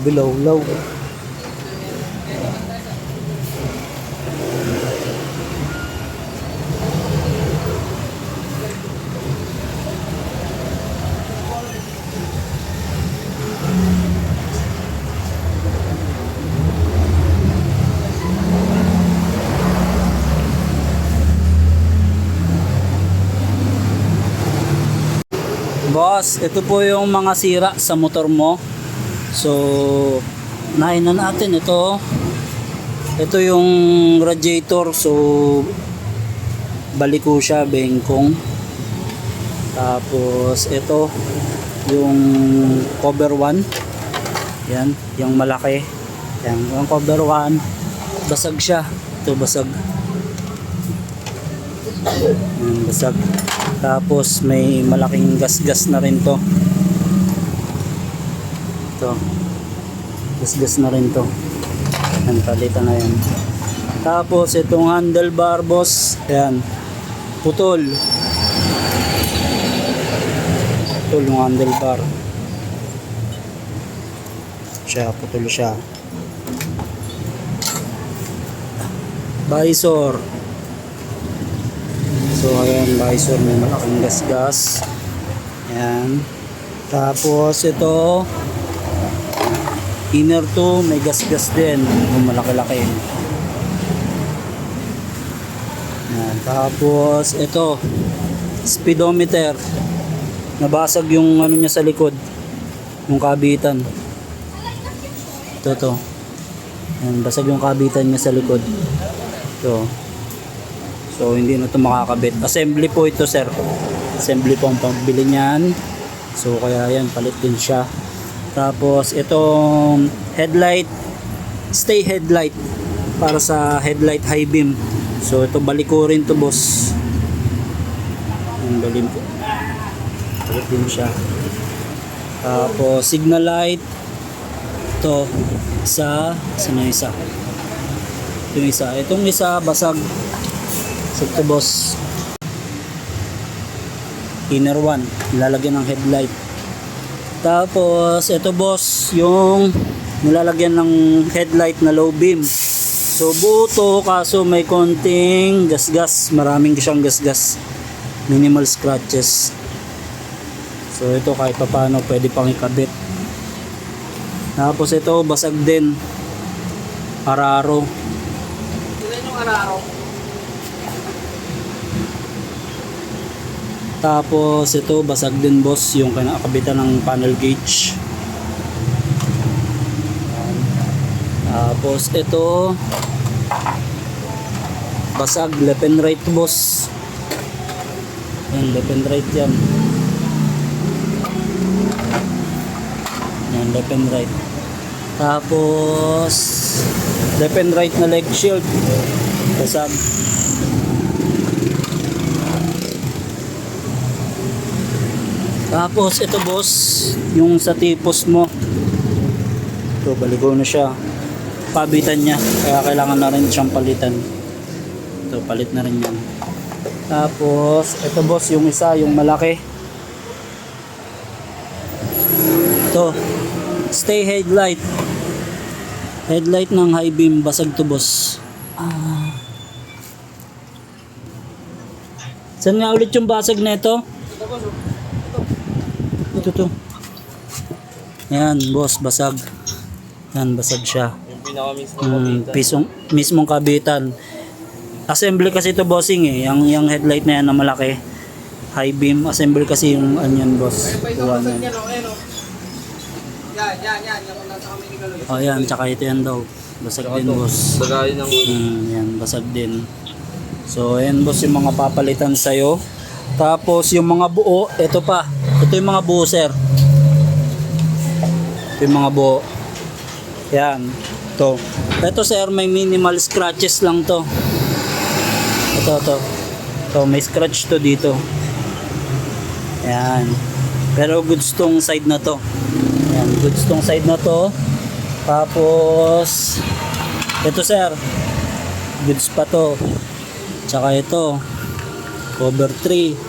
Bilaw-law. Boss, ito po yung mga sira sa motor mo. So, nahin na natin ito. Ito yung radiator. So, baliko siya, bengkong. Tapos, ito yung cover 1. Yan, yung malaki. Yan, yung cover 1. Basag siya. Ito, basag. Yan, basag. Tapos may malaking gas-gas na rin to. Ito. Gas-gas na rin to. Yan, palitan na yan. Tapos itong handlebar, boss. Yan. Putol. Putol yung handlebar. Putol siya. Visor. So ayan, visor, may malaking gas-gas. Ayan. Tapos ito, inner to, may gas-gas din, yung malaki-laki. Ayan. Tapos ito, speedometer. Nabasag yung ano niya sa likod, yung kabitan. Ito. Ayan, basag yung kabitan niya sa likod. Ito. So hindi na ito makakabit. Assembly po ito, sir. Assembly po ang pagbili niyan. So kaya yan, palit din siya. Tapos itong headlight, stay headlight para sa headlight high beam. So ito baliko rin to, boss. Yung balim po. Palit din siya. Tapos signal light. Ito saan yung isa? Itong isa basag. Ito, boss, inner 1, nilalagyan ng headlight. Tapos ito, boss, yung nilalagyan ng headlight na low beam. So buo to, kaso may konting gas-gas, maraming siyang gas-gas, minimal scratches. So ito kahit paano pwede pang ikabit. Tapos ito basag din, araro. Ilan yung araro? Tapos ito basag din, boss, yung kinakabitan ng panel gauge. Tapos ito basag left and right, boss. Yan, left and right yan. Yan, left and right. Tapos left and right na leg shield basag. Tapos ito, boss, yung sa tipos mo. Ito, baligo na siya. Pabitan niya, kaya kailangan na rin siyang palitan. Ito, palit na rin yan. Tapos ito, boss, yung isa, yung malaki. Ito, stay headlight. Headlight ng high beam, basag to, boss. Saan nga ulit yung basag na ito? Ito. Yan, boss, basag. Yan, basag siya. Yung pinaka Mismong kabitan. Assembly kasi ito, bossing eh. Yung headlight na yan na malaki. High beam. Assembly kasi yung anyan, boss. Yan. Oh, yan. Tsaka ito yan daw. Basag din, boss. Bagay ng Yan, basag din. So, ayan, boss, yung mga papalitan sa'yo. Tapos, yung mga buo, ito pa. Ito yung mga buo, sir. Ito yung mga buo. Yan. Ito, sir, may minimal scratches lang to. Ito, may scratch to dito. Yan. Pero goods tong side na to. Yan, goods tong side na to. Tapos, ito, sir. Goods pa to. Tsaka ito. Cover 3.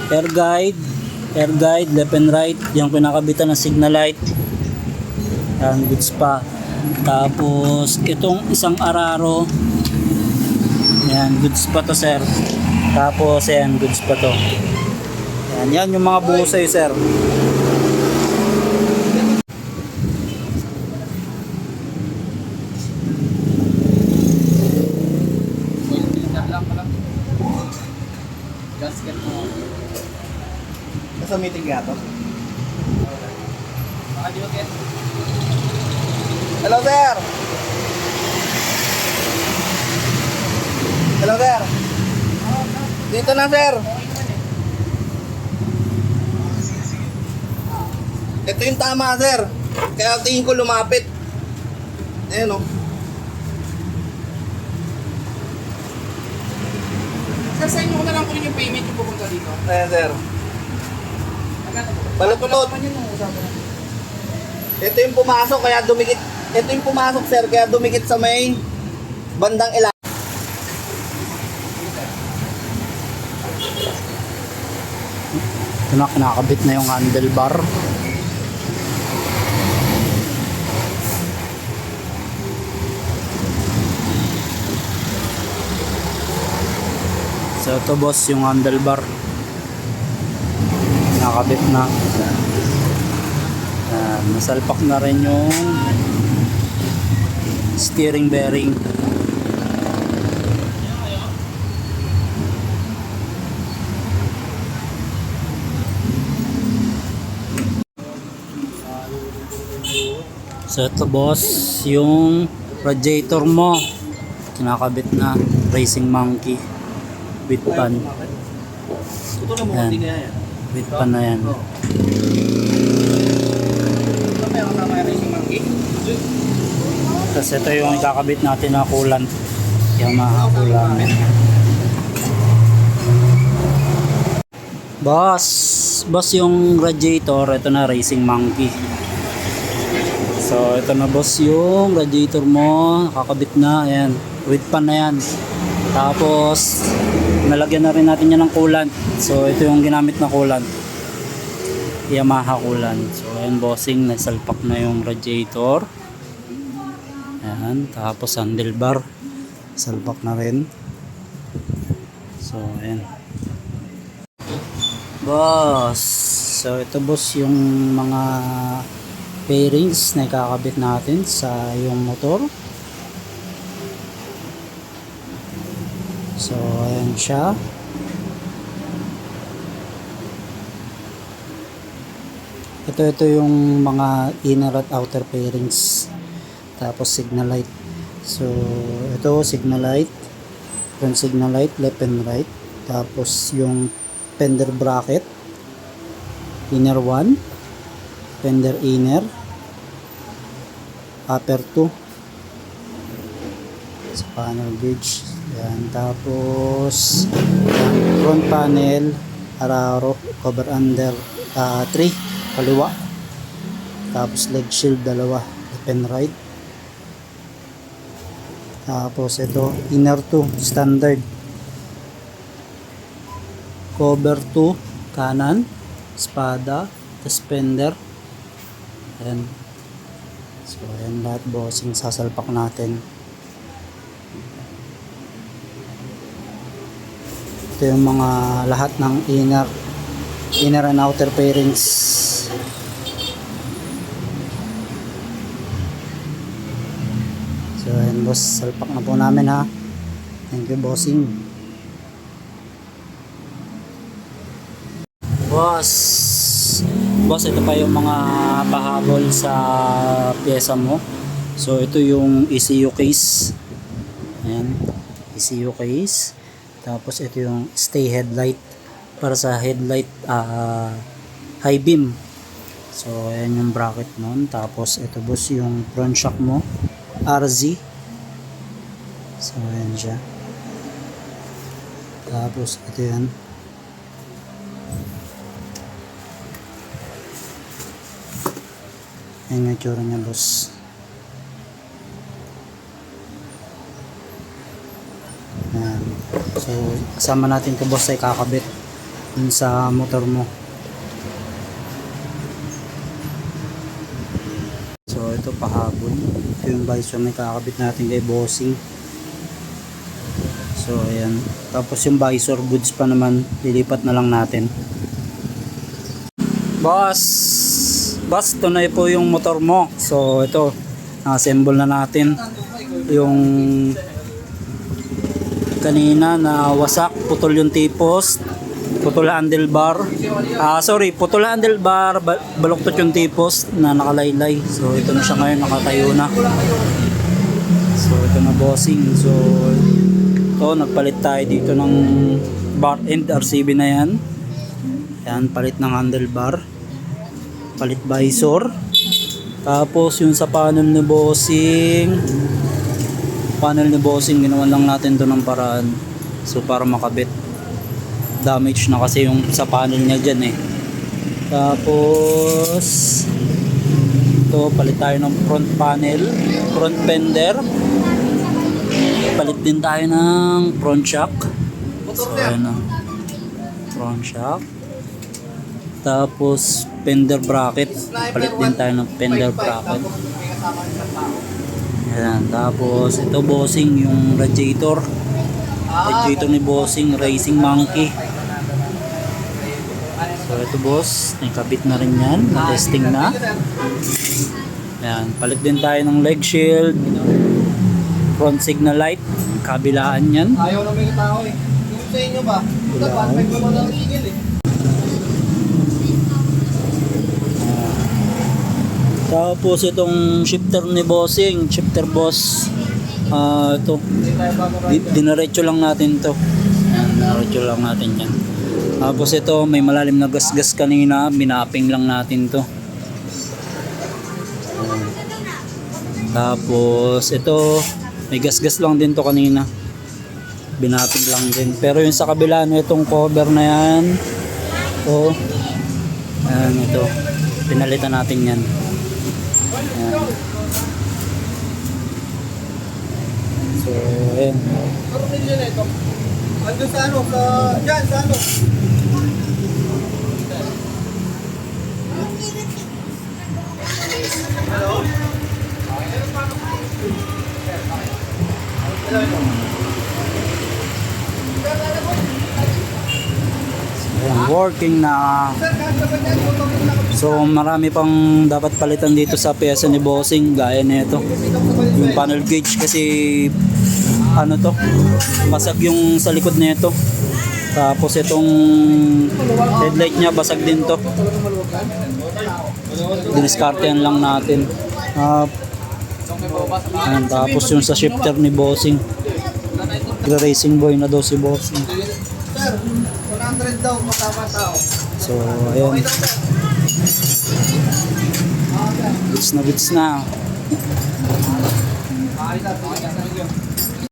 Air guide, left and right, yung kinakabitan ng signal light. Yan, goods pa. Tapos, itong isang araro. Yan, goods pa to, sir. Tapos, yan, goods pa to. Yan, yan yung mga buo sa'yo, sir. Gasket mo. Nasa meeting nga to. Baka di ba, Ken? Hello, sir! Hello, sir! Dito na, sir! Ito yung tama, sir. Kaya tingin ko lumapit. Ayan, o. Sir, sa inyo ko na lang kunin yung payment yung pupunta dito. Ayan, sir. Balot-balot. Naman yun ang usapan natin. Ito yung pumasok, kaya dumikit. Ito yung pumasok, sir, kaya dumikit sa may bandang ilalim. Ito na, kinakabit na yung handlebar. So ito boss yung handlebar. Nakabit na. Nasalpak na rin yung steering bearing. So ito boss yung radiator mo. Kinakabit na, Racing Monkey with pan. Ito na Yan. kaya yan. With pan na yan. Ito meron na may racing monkey. Tapos ito yung ikakabit natin na coolant. Yamaha coolant. Boss yung radiator, ito na Racing Monkey. So ito na boss yung radiator mo, kakabit na, ayan, with pan na yan. Tapos nalagyan na rin natin yan ng coolant. So ito yung ginamit na coolant, Yamaha coolant. So ayan bossing, nasalpak na yung radiator. Ayan, tapos handlebar salpak na rin. So ayan boss. So ito boss yung mga pairings na ikakabit natin sa yung motor. So ayan siya. Ito yung mga inner at outer pairings. Tapos signal light. So ito signal light, front signal light, left and right. Tapos yung fender bracket, inner 1, fender inner, upper 2 sa panel gauge. Yan. Tapos yan, front panel, araro, cover under 3 kaliwa. Tapos leg shield 2, left and right. Tapos ito inner 2 standard, cover 2 kanan, espada, suspender. Ayan. So ayan lahat bossing, sasalpak natin. Ito yung mga lahat ng inner and outer pairings. So ayan boss, salpak na po namin ha. Thank you bossing. Boss, ito pa yung mga pahabol sa pyesa mo. So ito yung ECU case. Ayan, ECU case. Tapos ito yung stay headlight para sa headlight high beam. So ayan yung bracket nun. Tapos ito boss yung front shock mo, RZ. So ayan siya. Tapos ito yan. Ayan yung itsura niya boss. Ayan. So kasama natin ito boss ay kakabit dun sa motor mo. So ito ito pahabol. Ito yung visor na kakabit natin kay bossing. So ayan, tapos yung visor goods pa naman lilipat na lang natin. Boss, ito na po yung motor mo. So ito, na-assemble na natin yung kanina na wasak, putol yung T-post, putol handlebar. Putol handlebar, baluktot yung T-post na nakalaylay. So ito na siya ngayon, nakatayo na. So ito na bossing. So ito, nagpalit tayo dito ng bar end RCB na yan. Yan, palit ng handlebar, palit visor. Tapos yung sa panel ni bossing, ginawan lang natin to ng paraan. So para makabit. Damage na kasi yung sa panel niya dyan eh. Tapos ito, palit tayo ng front panel, front fender. Palit din tayo ng front shock. So ayan na, front shock. Tapos fender bracket, palit din tayo ng fender bracket. Ayan. Tapos ito bossing, yung radiator ni bossing, Racing Monkey. So ito boss, nakabit na rin yan, na-testing na. Ayan, palit din tayo ng leg shield, front signal light, kabilaan yan. Ayaw na may tao eh. Yung sa inyo ba? Dapat may mga igil eh. Tapos itong shifter ni bossing, shifter boss, ito, dinaretso lang natin to. Ayan, dinaretso lang natin yan. Tapos ito, may malalim na gasgas kanina, binapping lang natin to. Ayan. Tapos ito, may gasgas lang din to kanina, binapping lang din. Pero yung sa kabila na itong cover na yan, ito, ayan, ito, pinalitan natin yan. Ayan. So, ayan. Pero nilyo na ito. Ando sa ano? Dyan, sa ano? Hello? Ayan, working na. So marami pang dapat palitan dito sa pyesa ni bossing, gaya nito. Yung panel gauge kasi ano to, basag yung sa likod nito. Tapos itong headlight niya basag din to. Diniskartehan lang natin. Ayan, tapos yung sa shifter ni bossing, racing boy na daw si bossing. Sir, 100 daw kasama tao. So ayan, bits na. Okay, sir.